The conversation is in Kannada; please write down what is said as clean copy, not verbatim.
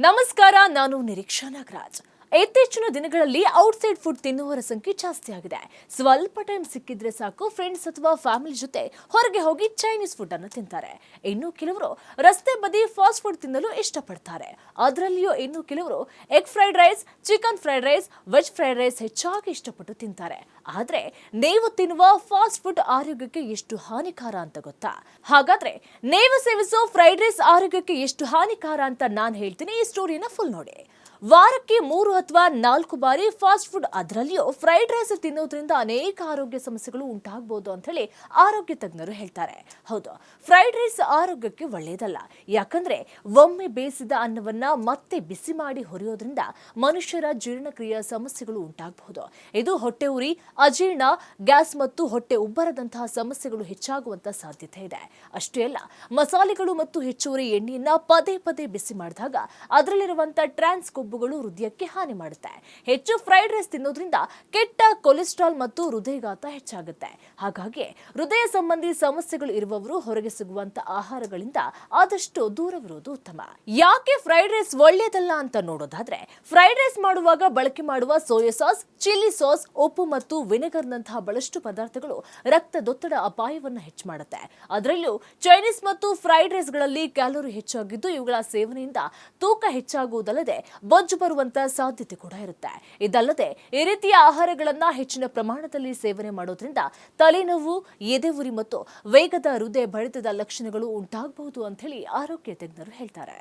ನಮಸ್ಕಾರ, ನಾನು ನಿರೀಕ್ಷಾ ನಾಗರಾಜ್. ಇತ್ತೀಚಿನ ದಿನಗಳಲ್ಲಿ ಔಟ್ಸೈಡ್ ಫುಡ್ ತಿನ್ನುವರ ಸಂಖ್ಯೆ ಜಾಸ್ತಿ ಆಗಿದೆ. ಸ್ವಲ್ಪ ಟೈಮ್ ಸಿಕ್ಕಿದ್ರೆ ಸಾಕು ಫ್ರೆಂಡ್ಸ್ ಅಥವಾ ಫ್ಯಾಮಿಲಿ ಜೊತೆ ಹೊರಗೆ ಹೋಗಿ ಚೈನೀಸ್ ಫುಡ್ ಅನ್ನು ತಿಂತಾರೆ. ಇನ್ನು ಕೆಲವರು ರಸ್ತೆ ಬದಿ ಫಾಸ್ಟ್ ಫುಡ್ ತಿನ್ನಲು ಇಷ್ಟಪಡ್ತಾರೆ. ಅದರಲ್ಲಿಯೂ ಇನ್ನು ಕೆಲವರು egg fried rice, chicken fried rice, veg fried rice ಹೆಚ್ಚಾಗಿ ಇಷ್ಟಪಟ್ಟು ತಿಂತಾರೆ. ಆದ್ರೆ ನೀವು ತಿನ್ನುವ ಫಾಸ್ಟ್ ಫುಡ್ ಆರೋಗ್ಯಕ್ಕೆ ಎಷ್ಟು ಹಾನಿಕಾರ ಅಂತ ಗೊತ್ತಾ? ಹಾಗಾದ್ರೆ ನೀವು ಸೇವಿಸೋ ಫ್ರೈಡ್ ರೈಸ್ ಆರೋಗ್ಯಕ್ಕೆ ಎಷ್ಟು ಹಾನಿಕಾರ ಅಂತ ನಾನು ಹೇಳ್ತೀನಿ. ಈ ಸ್ಟೋರಿನ ಫುಲ್ ನೋಡಿ. ವಾರಕ್ಕೆ 3 ಅಥವಾ 4 ಬಾರಿ ಫಾಸ್ಟ್ ಫುಡ್, ಅದರಲ್ಲಿಯೂ ಫ್ರೈಡ್ ರೈಸ್ ತಿನ್ನೋದ್ರಿಂದ ಅನೇಕ ಆರೋಗ್ಯ ಸಮಸ್ಯೆಗಳು ಉಂಟಾಗಬಹುದು ಅಂತ ಹೇಳಿ ಆರೋಗ್ಯ ತಜ್ಞರು ಹೇಳ್ತಾರೆ. ಹೌದು, ಫ್ರೈಡ್ ರೈಸ್ ಆರೋಗ್ಯಕ್ಕೆ ಒಳ್ಳೆಯದಲ್ಲ. ಯಾಕಂದ್ರೆ ಒಮ್ಮೆ ಬೇಯಿಸಿದ ಅನ್ನವನ್ನ ಮತ್ತೆ ಬಿಸಿ ಮಾಡಿ ಹೊರೆಯೋದ್ರಿಂದ ಮನುಷ್ಯರ ಜೀರ್ಣಕ್ರಿಯೆಯ ಸಮಸ್ಯೆಗಳು ಉಂಟಾಗಬಹುದು. ಇದು ಹೊಟ್ಟೆ ಉರಿ, ಅಜೀರ್ಣ, ಗ್ಯಾಸ್ ಮತ್ತು ಹೊಟ್ಟೆ ಉಬ್ಬರದಂತಹ ಸಮಸ್ಯೆಗಳು ಹೆಚ್ಚಾಗುವಂತ ಸಾಧ್ಯತೆ ಇದೆ. ಅಷ್ಟೇ ಅಲ್ಲ, ಮಸಾಲೆಗಳು ಮತ್ತು ಹೆಚ್ಚುವರಿ ಎಣ್ಣೆಯನ್ನ ಪದೇ ಪದೇ ಬಿಸಿ ಮಾಡಿದಾಗ ಅದರಲ್ಲಿರುವಂತಹ ಟ್ರಾನ್ಸ್ ಕೊಬ್ಬುಗಳು ಹೃದಯಕ್ಕೆ ಹಾನಿ ಮಾಡುತ್ತೆ. ಹೆಚ್ಚು ಫ್ರೈಡ್ ರೈಸ್ ತಿನ್ನೋದ್ರಿಂದ ಕೆಟ್ಟ ಕೊಲೆಸ್ಟ್ರಾಲ್ ಮತ್ತು ಹೃದಯಾಘಾತ ಹೆಚ್ಚಾಗುತ್ತೆ. ಹಾಗಾಗಿ ಹೃದಯ ಸಂಬಂಧಿ ಸಮಸ್ಯೆಗಳು ಇರುವವರು ಹೊರಗೆ ಸಿಗುವಂತ ಆಹಾರಗಳಿಂದ ಆದಷ್ಟು ದೂರವಿರೋದು ಉತ್ತಮ. ಯಾಕೆ ಫ್ರೈಡ್ ರೈಸ್ ಒಳ್ಳೆಯದಲ್ಲ ಅಂತ ನೋಡೋದಾದ್ರೆ, ಫ್ರೈಡ್ ರೈಸ್ ಮಾಡುವಾಗ ಬಳಕೆ ಮಾಡುವ ಸೋಯಾ ಸಾಸ್, ಚಿಲ್ಲಿ ಸಾಸ್, ಉಪ್ಪು ಮತ್ತು ವಿನೆಗರ್ನಂತಹ ಬಹಳಷ್ಟು ಪದಾರ್ಥಗಳು ರಕ್ತದೊತ್ತಡ ಅಪಾಯವನ್ನು ಹೆಚ್ಚು ಮಾಡುತ್ತೆ. ಅದರಲ್ಲೂ ಚೈನೀಸ್ ಮತ್ತು ಫ್ರೈಡ್ ರೈಸ್ಗಳಲ್ಲಿ ಕ್ಯಾಲೋರಿ ಹೆಚ್ಚಾಗಿದ್ದು ಇವುಗಳ ಸೇವನೆಯಿಂದ ತೂಕ ಹೆಚ್ಚಾಗುವುದಲ್ಲದೆ ಬೊಜ್ಜು ಬರುವಂತಹ ಸಾಧ್ಯತೆ ಕೂಡ ಇರುತ್ತೆ. ಇದಲ್ಲದೆ ಈ ರೀತಿಯ ಆಹಾರಗಳನ್ನ ಹೆಚ್ಚಿನ ಪ್ರಮಾಣದಲ್ಲಿ ಸೇವನೆ ಮಾಡೋದ್ರಿಂದ ತಲೆನೋವು, ಎದೆಉರಿ ಮತ್ತು ವೇಗದ ಹೃದಯ ಬಡಿತದ ಲಕ್ಷಣಗಳು ಉಂಟಾಗಬಹುದು ಅಂತ ಹೇಳಿ ಆರೋಗ್ಯ ತಜ್ಞರು ಹೇಳ್ತಾರೆ.